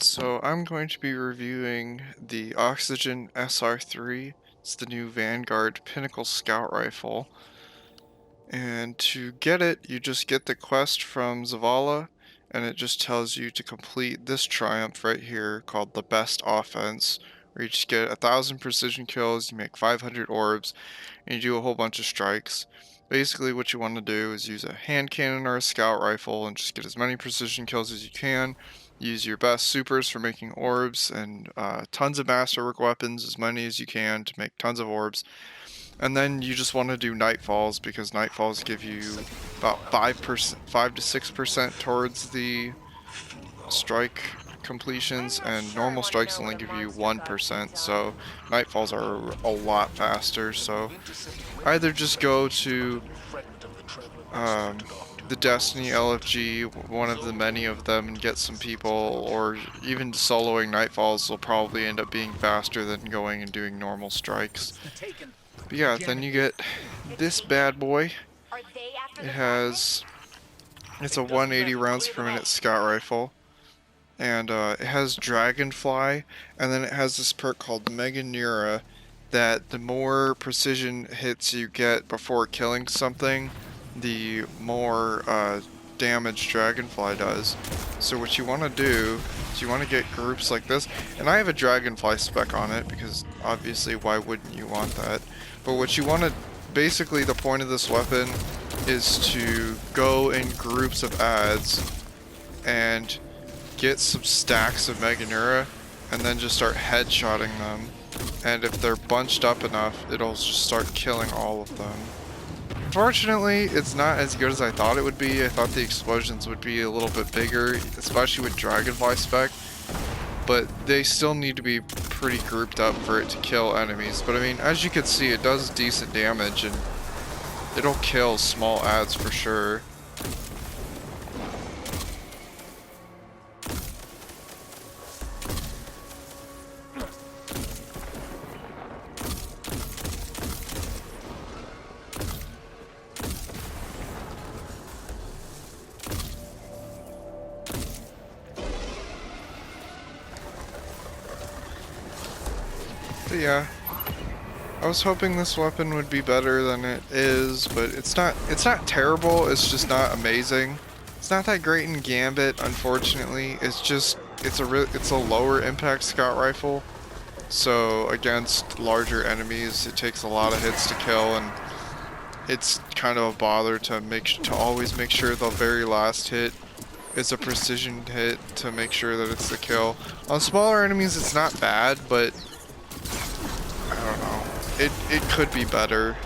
So I'm going to be reviewing the Oxygen SR3. It's the new Vanguard Pinnacle Scout Rifle. And to get it, you just get the quest from Zavala, and it just tells you to complete this triumph right here called the Best Offense, where you just get 1,000 precision kills, you make 500 orbs, and you do a whole bunch of strikes. Basically, what you want to do is use a hand cannon or a scout rifle and just get as many precision kills as you can. Use your best supers for making orbs and tons of masterwork weapons, as many as you can to make tons of orbs. And then you just want to do nightfalls because nightfalls give you about 5%, 5 to 6% towards the strike completions, and normal strikes only give you 1%. So nightfalls are a lot faster. So either just go to the Destiny LFG, one of the many of them, and get some people, or even soloing Nightfalls will probably end up being faster than going and doing normal strikes. But yeah, then you get this bad boy. It's a 180 rounds per minute scout rifle, and it has Dragonfly, and then it has this perk called Mega Neura, that the more precision hits you get before killing something, the more damage Dragonfly does. So what you want to do is you want to get groups like this, and I have a Dragonfly spec on it because obviously why wouldn't you want that? But what you want to, basically the point of this weapon is to go in groups of adds and get some stacks of Mega Neura and then just start headshotting them. And if they're bunched up enough, it'll just start killing all of them. Unfortunately, it's not as good as I thought it would be. I thought the explosions would be a little bit bigger, especially with Dragonfly spec. But they still need to be pretty grouped up for it to kill enemies. But I mean, as you can see, it does decent damage and it'll kill small adds for sure. But yeah, I was hoping this weapon would be better than it is, but it's not terrible, it's just not amazing. It's not that great in Gambit, unfortunately. It's a lower impact scout rifle. So against larger enemies, it takes a lot of hits to kill, and it's kind of a bother to always make sure the very last hit is a precision hit to make sure that it's the kill. On smaller enemies, it's not bad, but I don't know. It could be better.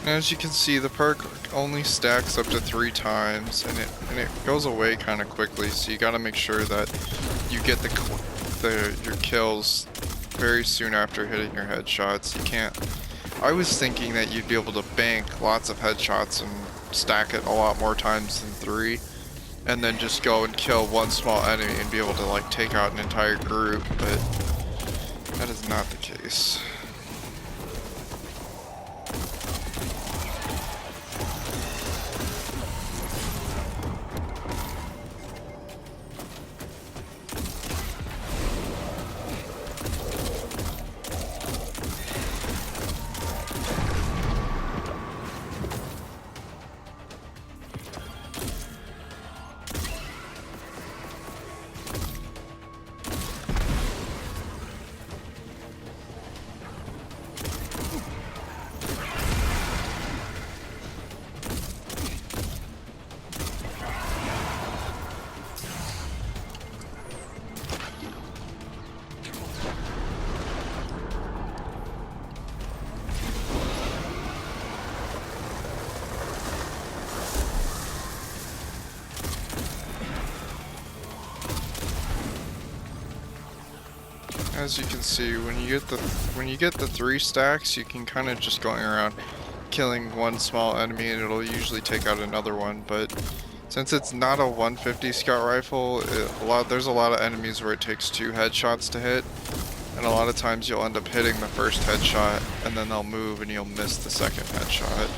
As you can see, the perk only stacks up to 3 times, and it goes away kind of quickly. So you got to make sure that you get your kills very soon after hitting your headshots. You can't. I was thinking that you'd be able to bank lots of headshots and stack it a lot more times than 3, and then just go and kill one small enemy and be able to like take out an entire group. But that is not the case. as you can see, when you get the 3 stacks, you can kind of just going around killing one small enemy, and it'll usually take out another one. But since it's not a 150 scout rifle, there's a lot of enemies where it takes 2 headshots to hit, and a lot of times you'll end up hitting the first headshot, and then they'll move, and you'll miss the second headshot.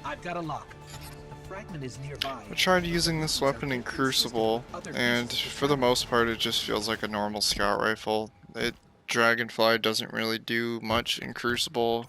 I've got a lock. The fragment is nearby. I tried using this weapon in Crucible, and for the most part it just feels like a normal scout rifle. Dragonfly doesn't really do much in Crucible,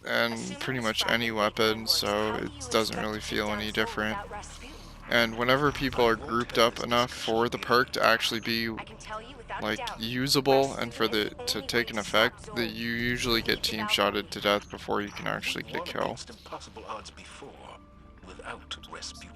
and pretty much any weapon, so it doesn't really feel any different. And whenever people are grouped up enough for the perk to actually be like usable and for the to take an effect, that you usually get team shotted to death before you can actually get a kill. Impossible odds before, without Rasputin.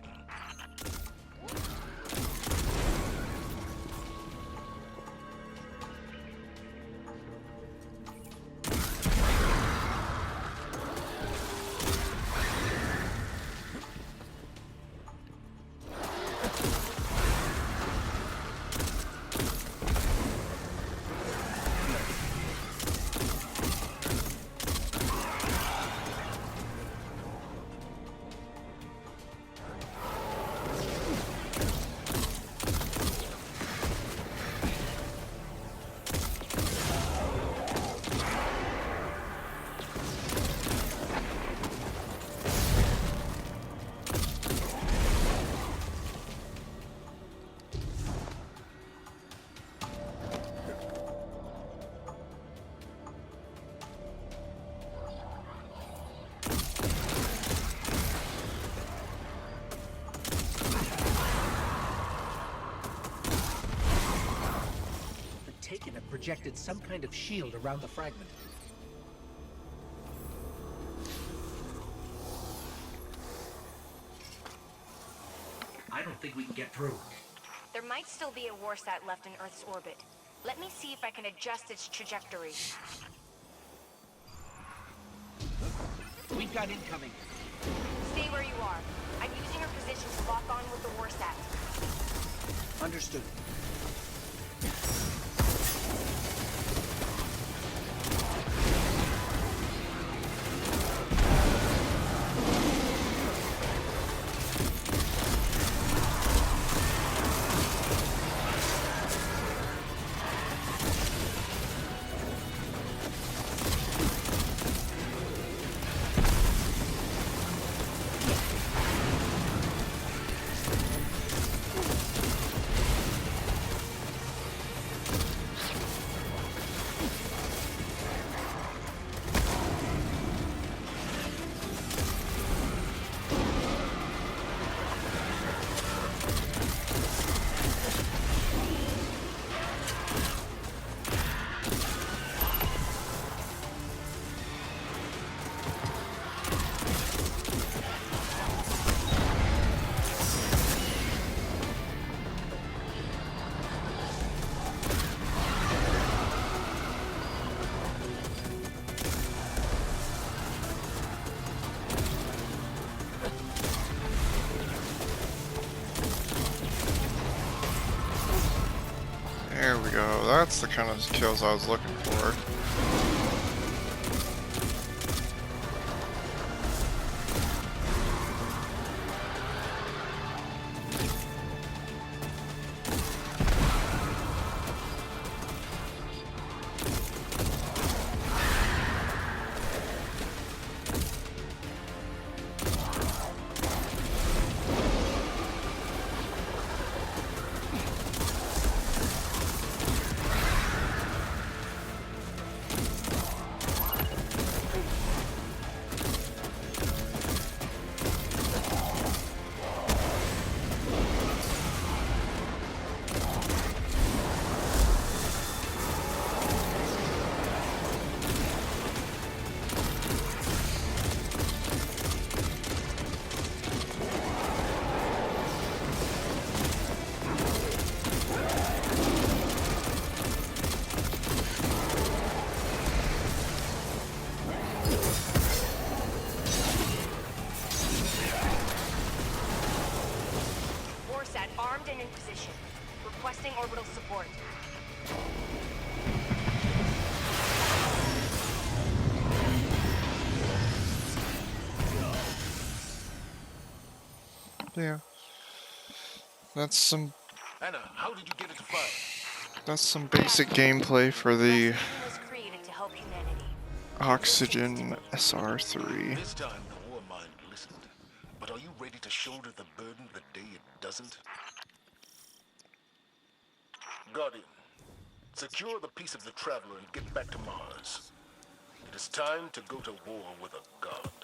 Projected some kind of shield around the fragment. I don't think we can get through. There might still be a warsat left in Earth's orbit. Let me see if I can adjust its trajectory. We've got incoming. Stay where you are. I'm using your position to lock on with the warsat. Understood. go. That's the kind of kills I was looking for. Warsat armed and in position. Requesting orbital support. Yeah. That's some Anna, how did you get it to fire? basic gameplay for the Rasputin was created to help humanity. Oxygen SR3. This time the war mind listened. But are you ready to shoulder the burden the day it doesn't? Guardian, secure the piece of the Traveler and get back to Mars. It is time to go to war with a god.